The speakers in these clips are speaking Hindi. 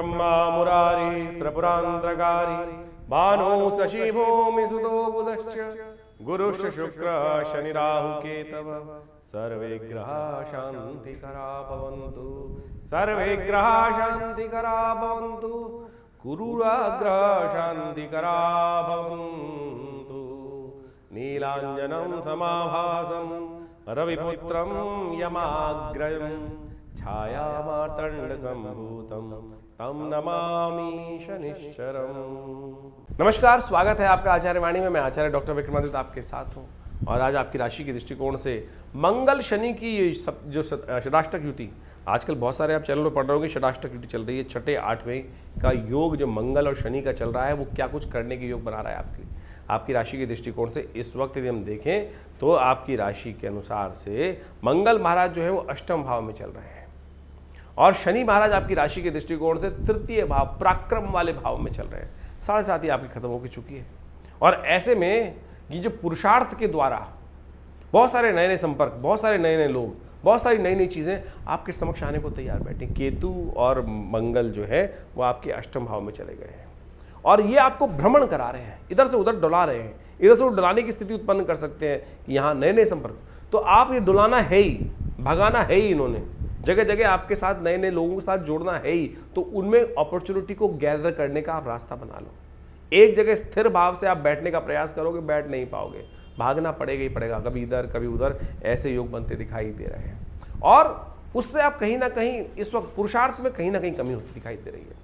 ब्रह्मा मुरारी स्त्रपुरांतरकारी भानु शशि भूमि सुतो बुधश्च गुरुश्च शुक्र शनि राहु केतव सर्वे ग्रहा शांतिकरा भवन्तु सर्वे ग्रहा शांतिकरा भवन्तु गुरुराग्रह शांतिकरा भवन्तु नीलांजनं समाभासं रविपुत्रं यमाग्रयं छायामार्तंड संभूतं तम नमामि शनिश्चरम्। नमस्कार, स्वागत है आपका आचार्य वाणी में। मैं आचार्य डॉक्टर विक्रमादित्य आपके साथ हूँ और आज आपकी राशि के दृष्टिकोण से मंगल शनि की ये जो षडाष्टक युति, आजकल बहुत सारे आप चैनल पर पढ़ रहे होंगे, षडाष्टक युति चल रही है। छठे आठवें का योग जो मंगल और शनि का चल रहा है वो क्या कुछ करने के योग बना रहा है आपकी राशि के दृष्टिकोण से। इस वक्त यदि हम देखें तो आपकी राशि के अनुसार से मंगल महाराज जो है वो अष्टम भाव में चल रहे हैं और शनि महाराज आपकी राशि के दृष्टिकोण से तृतीय भाव पराक्रम वाले भाव में चल रहे हैं। 7.5 आपकी खत्म होकर चुकी है और ऐसे में ये जो पुरुषार्थ के द्वारा बहुत सारे नए नए संपर्क, बहुत सारे नए नए लोग, बहुत सारी नई नई चीज़ें आपके समक्ष आने को तैयार बैठे। केतु और मंगल जो है वो आपके अष्टम भाव में चले गए हैं और ये आपको भ्रमण करा रहे हैं, इधर से उधर डुला रहे हैं, इधर से उधर डुलाने की स्थिति उत्पन्न कर सकते हैं कि यहाँ नए नए संपर्क। तो आप ये डुलाना है ही, भगाना है ही, इन्होंने जगह जगह आपके साथ नए नए लोगों के साथ जोड़ना है ही। तो उनमें अपॉर्चुनिटी को गैदर करने का आप रास्ता बना लो। एक जगह स्थिर भाव से आप बैठने का प्रयास करोगे, बैठ नहीं पाओगे, भागना पड़ेगा ही पड़ेगा, कभी इधर कभी उधर, ऐसे योग बनते दिखाई दे रहे हैं और उससे आप कहीं ना कहीं इस वक्त पुरुषार्थ में कहीं ना कहीं कमी होती दिखाई दे रही है।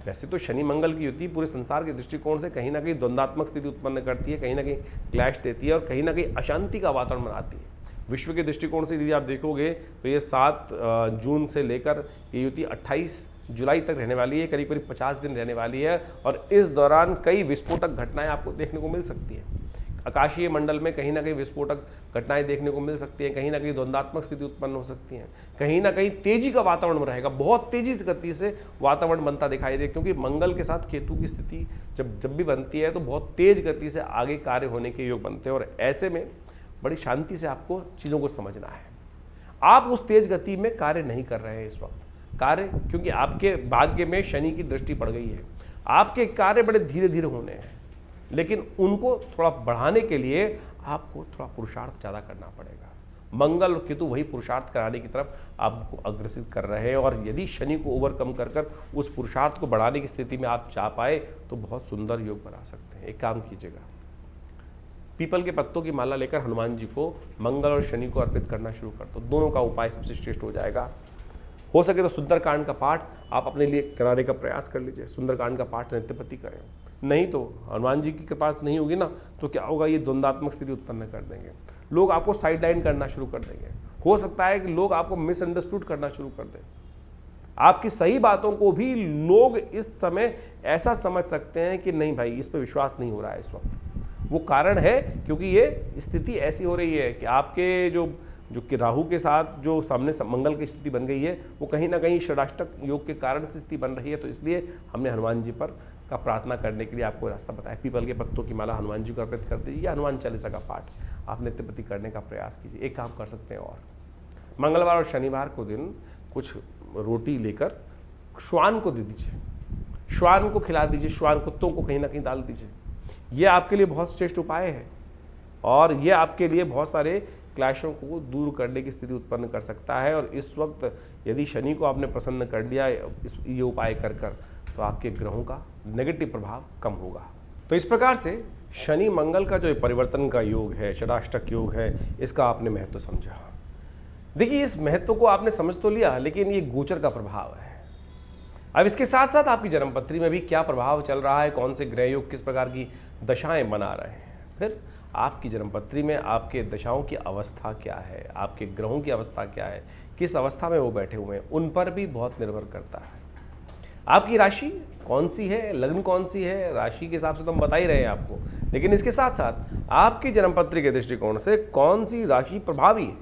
वैसे तो शनि मंगल की युति पूरे संसार के दृष्टिकोण से कहीं ना कहीं द्वंद्वात्मक स्थिति उत्पन्न करती है, कहीं ना कहीं क्लैश देती है और कहीं ना कहीं अशांति का वातावरण बनाती है। विश्व के दृष्टिकोण से यदि आप देखोगे तो ये 7 जून से लेकर ये युति 28 जुलाई तक रहने वाली है, करीब करीब 50 दिन रहने वाली है और इस दौरान कई विस्फोटक घटनाएं आपको देखने को मिल सकती है। आकाशीय मंडल में कहीं ना कहीं विस्फोटक घटनाएं देखने को मिल सकती हैं, कहीं ना कहीं द्वंद्वात्मक स्थिति उत्पन्न हो सकती हैं, कहीं ना कहीं तेजी का वातावरण रहेगा, बहुत तेजी से गति से वातावरण बनता दिखाई दे, क्योंकि मंगल के साथ केतु की स्थिति जब भी बनती है तो बहुत तेज गति से आगे कार्य होने के योग बनते हैं और ऐसे में बड़ी शांति से आपको चीज़ों को समझना है। आप उस तेज गति में कार्य नहीं कर रहे हैं इस वक्त कार्य, क्योंकि आपके भाग्य में शनि की दृष्टि पड़ गई है। आपके कार्य बड़े धीरे धीरे होने हैं, लेकिन उनको थोड़ा बढ़ाने के लिए आपको थोड़ा पुरुषार्थ ज़्यादा करना पड़ेगा। मंगल और केतु वही पुरुषार्थ कराने की तरफ आपको अग्रसित कर रहे हैं और यदि शनि को ओवरकम कर उस पुरुषार्थ को बढ़ाने की स्थिति में आप जा पाए तो बहुत सुंदर योग बना सकते हैं। एक काम कीजिएगा, पीपल के पत्तों की माला लेकर हनुमान जी को मंगल और शनि को अर्पित करना शुरू कर दो। दोनों का उपाय सबसे श्रेष्ठ हो जाएगा। हो सके तो सुंदरकांड का पाठ आप अपने लिए कराने का प्रयास कर लीजिए। सुंदरकांड का पाठ नित्यपति करें, नहीं तो हनुमान जी की कृपा नहीं होगी ना तो क्या होगा, ये द्वंद्वात्मक स्थिति उत्पन्न कर देंगे। लोग आपको साइड लाइन करना शुरू कर देंगे। हो सकता है कि लोग आपको मिसअंडरस्टूड करना शुरू कर दें। आपकी सही बातों को भी लोग इस समय ऐसा समझ सकते हैं कि नहीं भाई, इस पर विश्वास नहीं हो रहा है इस वक्त। वो कारण है क्योंकि ये स्थिति ऐसी हो रही है कि आपके जो कि राहु के साथ जो सामने मंगल की स्थिति बन गई है वो कहीं ना कहीं षडाष्टक योग के कारण से स्थिति बन रही है। तो इसलिए हमने हनुमान जी पर का प्रार्थना करने के लिए आपको रास्ता बताया। पीपल के पत्तों की माला हनुमान जी को अर्पित कर दीजिए या हनुमान चालीसा का पाठ आप नित्यप्रति करने का प्रयास कीजिए। एक काम कर सकते हैं और मंगलवार और शनिवार को दिन कुछ रोटी लेकर श्वान को दे दीजिए, श्वान को खिला दीजिए, श्वान कुत्तों को कहीं ना कहीं डाल दीजिए। ये आपके लिए बहुत श्रेष्ठ उपाय है और ये आपके लिए बहुत सारे क्लैशों को दूर करने की स्थिति उत्पन्न कर सकता है। और इस वक्त यदि शनि को आपने प्रसन्न कर दिया ये उपाय कर तो आपके ग्रहों का नेगेटिव प्रभाव कम होगा। तो इस प्रकार से शनि मंगल का जो परिवर्तन का योग है, षडाष्टक योग है, इसका आपने महत्व समझा। देखिए, इस महत्व को आपने समझ तो लिया, लेकिन ये गोचर का प्रभाव है। अब इसके साथ साथ आपकी जन्मपत्री में भी क्या प्रभाव चल रहा है, कौन से ग्रह योग किस प्रकार की दशाएं बना रहे हैं, फिर आपकी जन्मपत्री में आपके दशाओं की अवस्था क्या है, आपके ग्रहों की अवस्था क्या है, किस अवस्था में वो बैठे हुए हैं, उन पर भी बहुत निर्भर करता है। आपकी राशि कौन सी है, लग्न कौन सी है, राशि के हिसाब से तो हम बता ही रहे हैं आपको, लेकिन इसके साथ साथ आपकी जन्मपत्री के दृष्टिकोण से कौन सी राशि प्रभावी है।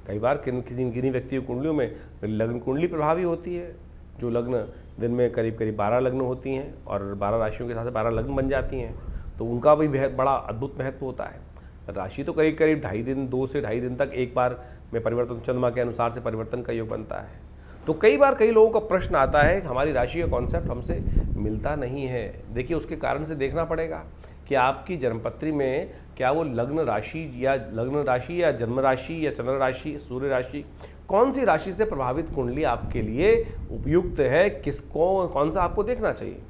कई बार किन्हीं व्यक्तियों कुंडलियों में लग्न कुंडली प्रभावी होती है, जो लग्न दिन में करीब 12 लग्न होती हैं और 12 राशियों के साथ 12 लग्न बन जाती हैं, तो उनका भी बड़ा अद्भुत महत्व होता है। राशि तो करीब 2.5 दिन 2 से 2.5 दिन तक एक बार में परिवर्तन, चंद्रमा के अनुसार से परिवर्तन का योग बनता है। तो कई बार कई लोगों का प्रश्न आता है कि हमारी राशि का कॉन्सेप्ट हमसे मिलता नहीं है। देखिए उसके कारण से देखना पड़ेगा कि आपकी जन्मपत्री में क्या वो लग्न राशि या जन्म राशि या चंद्र राशि, सूर्य राशि, कौन सी राशि से प्रभावित कुंडली आपके लिए उपयुक्त है, किसको कौन सा आपको देखना चाहिए।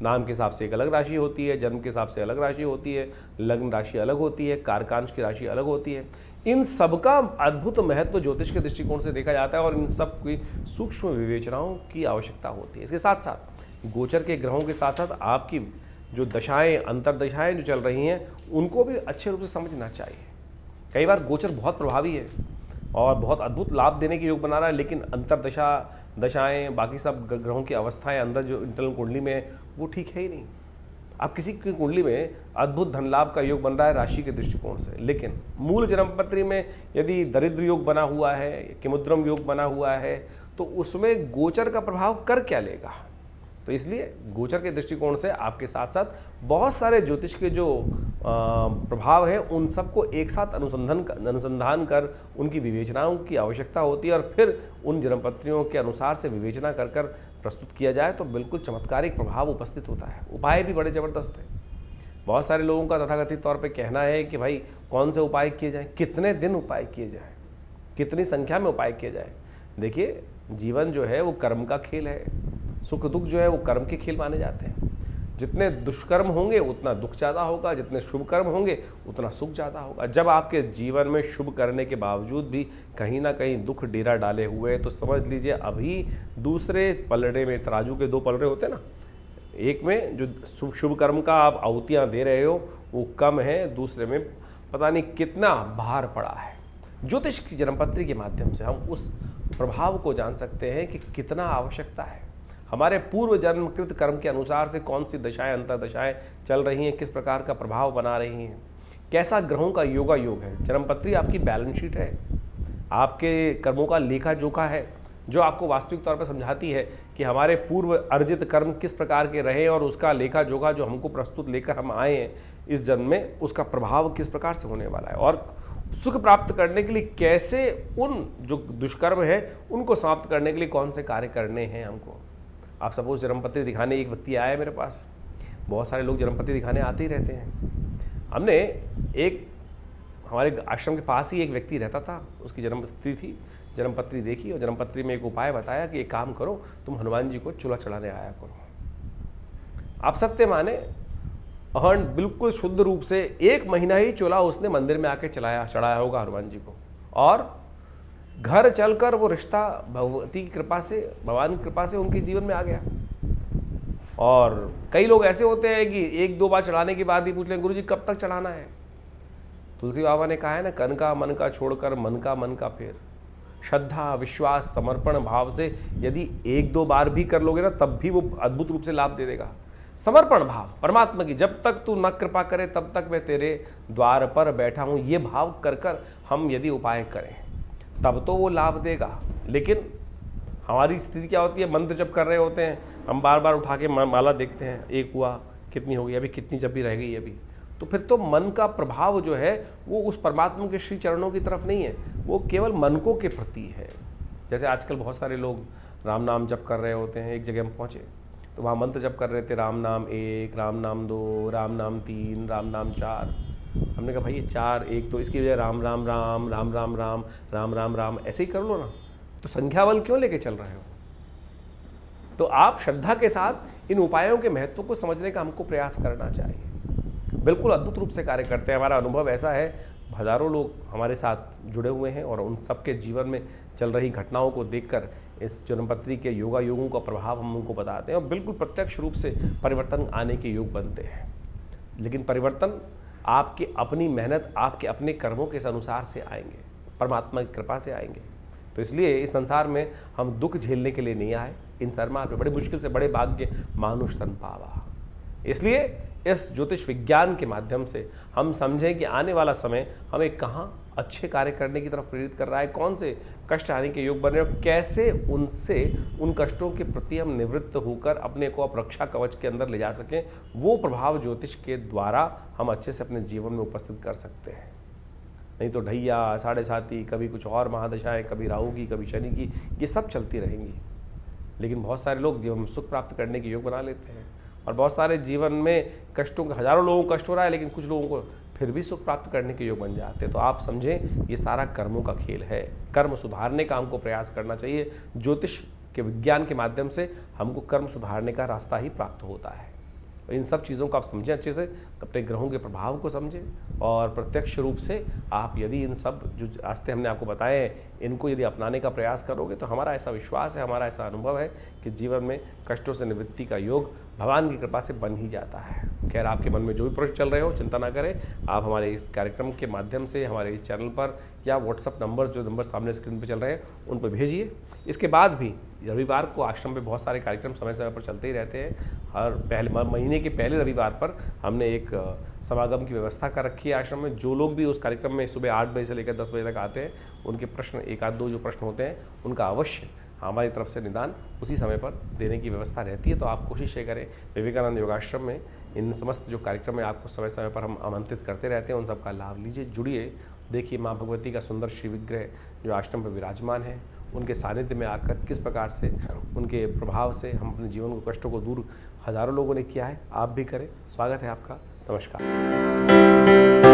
नाम के हिसाब से एक अलग राशि होती है, जन्म के हिसाब से अलग राशि होती है, लग्न राशि अलग होती है, कारकांश की राशि अलग होती है। इन सबका अद्भुत महत्व ज्योतिष के दृष्टिकोण से देखा जाता है और इन सब की सूक्ष्म विवेचनाओं की आवश्यकता होती है। इसके साथ साथ गोचर के ग्रहों के साथ साथ आपकी जो दशाएं, अंतरदशाएं जो चल रही हैं, उनको भी अच्छे रूप से समझना चाहिए। कई बार गोचर बहुत प्रभावी है और बहुत अद्भुत लाभ देने के योग बना रहा है, लेकिन अंतरदशा, दशाएं, बाकी सब ग्रहों की अवस्थाएं अंदर जो इंटरनल कुंडली में है वो ठीक है ही नहीं। आप किसी की कुंडली में अद्भुत धन लाभ का योग बन रहा है राशि के दृष्टिकोण से, लेकिन मूल जन्मपत्री में यदि दरिद्र योग बना हुआ है, किमुद्रम योग बना हुआ है, तो उसमें गोचर का प्रभाव कर क्या लेगा। तो इसलिए गोचर के दृष्टिकोण से आपके साथ साथ बहुत सारे ज्योतिष के जो प्रभाव है उन सबको एक साथ अनुसंधान कर उनकी विवेचनाओं की आवश्यकता होती है और फिर उन जन्मपत्रियों के अनुसार से विवेचना कर कर प्रस्तुत किया जाए तो बिल्कुल चमत्कारिक प्रभाव उपस्थित होता है। उपाय भी बड़े ज़बरदस्त हैं। बहुत सारे लोगों का तथाकथित तौर पे कहना है कि भाई कौन से उपाय किए जाएं, कितने दिन उपाय किए जाएं, कितनी संख्या में उपाय किए जाएं। देखिए जीवन जो है वो कर्म का खेल है, सुख दुख जो है वो कर्म के खेल माने जाते हैं। जितने दुष्कर्म होंगे उतना दुख ज़्यादा होगा, जितने शुभ कर्म होंगे उतना सुख ज़्यादा होगा। जब आपके जीवन में शुभ करने के बावजूद भी कहीं ना कहीं दुख डेरा डाले हुए हैं तो समझ लीजिए अभी दूसरे पलड़े में, तराजू के दो पलड़े होते हैं ना, एक में जो शुभ कर्म का आप आहुतियाँ दे रहे हो वो कम है, दूसरे में पता नहीं कितना भार पड़ा है। ज्योतिष की जन्मपत्री के माध्यम से हम उस प्रभाव को जान सकते हैं कि कितना आवश्यकता है। हमारे पूर्व जन्मकृत कर्म के अनुसार से कौन सी दशाएं, अंतरदशाएं चल रही हैं, किस प्रकार का प्रभाव बना रही हैं, कैसा ग्रहों का योगा योग है। जन्मपत्री आपकी बैलेंस शीट है, आपके कर्मों का लेखा जोखा है, जो आपको वास्तविक तौर पर समझाती है कि हमारे पूर्व अर्जित कर्म किस प्रकार के रहे और उसका लेखा जोखा जो हमको प्रस्तुत लेकर हम आए हैं इस जन्म में, उसका प्रभाव किस प्रकार से होने वाला है और सुख प्राप्त करने के लिए कैसे उन जो दुष्कर्म है उनको समाप्त करने के लिए कौन से कार्य करने हैं हमको। आप सपोज जन्मपत्री दिखाने एक व्यक्ति आया है मेरे पास, बहुत सारे लोग जन्मपत्री दिखाने आते ही रहते हैं। हमने एक हमारे आश्रम के पास ही एक व्यक्ति रहता था, उसकी जन्मपत्री थी, जन्मपत्री देखी और जन्मपत्री में एक उपाय बताया कि एक काम करो, तुम हनुमान जी को चूल्हा चढ़ाने आया करो। आप सत्य माने अहन बिल्कुल शुद्ध रूप से 1 महीना ही चूल्हा उसने मंदिर में आके चढ़ाया होगा हनुमान जी को, और घर चलकर वो रिश्ता भगवती की कृपा से, भगवान की कृपा से उनके जीवन में आ गया। और कई लोग ऐसे होते हैं कि 1-2 बार चढ़ाने के बाद ही पूछ लें गुरुजी कब तक चढ़ाना है। तुलसी बाबा ने कहा है ना, कन का मन का छोड़कर मन का फेर। श्रद्धा, विश्वास, समर्पण भाव से यदि 1-2 बार भी कर लोगे ना तब भी वो अद्भुत रूप से लाभ दे देगा। समर्पण भाव परमात्मा की, जब तक तू न कृपा करे तब तक मैं तेरे द्वार पर बैठा हूँ, ये भाव कर कर हम यदि उपाय करें तब तो वो लाभ देगा। लेकिन हमारी स्थिति क्या होती है, मंत्र जप कर रहे होते हैं, हम बार बार उठा के माला देखते हैं, एक हुआ, कितनी हो गई, अभी कितनी जपी रह गई अभी, तो फिर तो मन का प्रभाव जो है वो उस परमात्मा के श्री चरणों की तरफ नहीं है, वो केवल मनकों के प्रति है। जैसे आजकल बहुत सारे लोग राम नाम जप कर रहे होते हैं, एक जगह हम पहुँचे तो वहाँ मंत्र जप कर रहे थे, राम नाम 1, राम नाम 2, राम नाम 3, राम नाम 4। हमने कहा भाई ये 4, 1 तो इसकी वजह राम राम राम, राम राम राम, राम राम राम ऐसे ही कर लो ना, तो संख्या बल क्यों लेके चल रहे हो। तो आप श्रद्धा के साथ इन उपायों के महत्व को समझने का हमको प्रयास करना चाहिए। बिल्कुल अद्भुत रूप से कार्य करते हैं। हमारा अनुभव ऐसा है, हज़ारों लोग हमारे साथ जुड़े हुए हैं और उन सबके जीवन में चल रही घटनाओं को देखकर इस जन्मपत्री के योगा योगों का प्रभाव हम उनको बताते हैं और बिल्कुल प्रत्यक्ष रूप से परिवर्तन आने के योग बनते हैं। लेकिन परिवर्तन आपकी अपनी मेहनत, आपके अपने कर्मों के अनुसार से आएंगे, परमात्मा की कृपा से आएंगे। तो इसलिए इस संसार में हम दुख झेलने के लिए नहीं आए, इन सरमार पे बड़ी मुश्किल से बड़े भाग्य मानुष तन पावा। इसलिए इस ज्योतिष विज्ञान के माध्यम से हम समझें कि आने वाला समय हमें कहाँ अच्छे कार्य करने की तरफ प्रेरित कर रहा है, कौन से कष्ट आने के योग बन रहे हैं, कैसे उन कष्टों के प्रति हम निवृत्त होकर अपने को रक्षा कवच के अंदर ले जा सकें। वो प्रभाव ज्योतिष के द्वारा हम अच्छे से अपने जीवन में उपस्थित कर सकते हैं। नहीं तो ढैया, साढ़े साती, कभी कुछ और महादशाएं, कभी राहु की, कभी शनि की, ये सब चलती रहेंगी। लेकिन बहुत सारे लोग जीवन में सुख प्राप्त करने के योग बना लेते हैं, और बहुत सारे जीवन में कष्टों के, हजारों लोगों को कष्ट हो रहा है लेकिन कुछ लोगों को फिर भी सुख प्राप्त करने के योग बन जाते हैं। तो आप समझें ये सारा कर्मों का खेल है। कर्म सुधारने का हमको प्रयास करना चाहिए। ज्योतिष के विज्ञान के माध्यम से हमको कर्म सुधारने का रास्ता ही प्राप्त होता है। इन सब चीज़ों को आप समझें अच्छे से, अपने ग्रहों के प्रभाव को समझें, और प्रत्यक्ष रूप से आप यदि इन सब जो रास्ते हमने आपको बताए हैं इनको यदि अपनाने का प्रयास करोगे तो हमारा ऐसा विश्वास है, हमारा ऐसा अनुभव है कि जीवन में कष्टों से निवृत्ति का योग भगवान की कृपा से बन ही जाता है। खैर, आपके मन में जो भी प्रश्न चल रहे हो चिंता ना करें, आप हमारे इस कार्यक्रम के माध्यम से हमारे इस चैनल पर या व्हाट्सअप नंबर्स जो नंबर सामने स्क्रीन पर चल रहे हैं उन पर भेजिए। इसके बाद भी रविवार को आश्रम पे बहुत सारे कार्यक्रम समय समय पर चलते ही रहते हैं। हर महीने के पहले रविवार पर हमने एक समागम की व्यवस्था कर रखी है आश्रम में। जो लोग भी उस कार्यक्रम में सुबह 8 बजे से लेकर 10 बजे तक आते हैं उनके प्रश्न, एक आध दो जो प्रश्न होते हैं उनका अवश्य हमारी तरफ से निदान उसी समय पर देने की व्यवस्था रहती है। तो आप कोशिश ये करें, विवेकानंद योगाश्रम में इन समस्त जो कार्यक्रम है आपको समय समय पर हम आमंत्रित करते रहते हैं, उन सब का लाभ लीजिए, जुड़िए। देखिए माँ भगवती का सुंदर श्री विग्रह जो आश्रम पर विराजमान है, उनके सानिध्य में आकर किस प्रकार से उनके प्रभाव से हम अपने जीवन को, कष्टों को दूर हजारों लोगों ने किया है, आप भी करें। स्वागत है आपका। नमस्कार।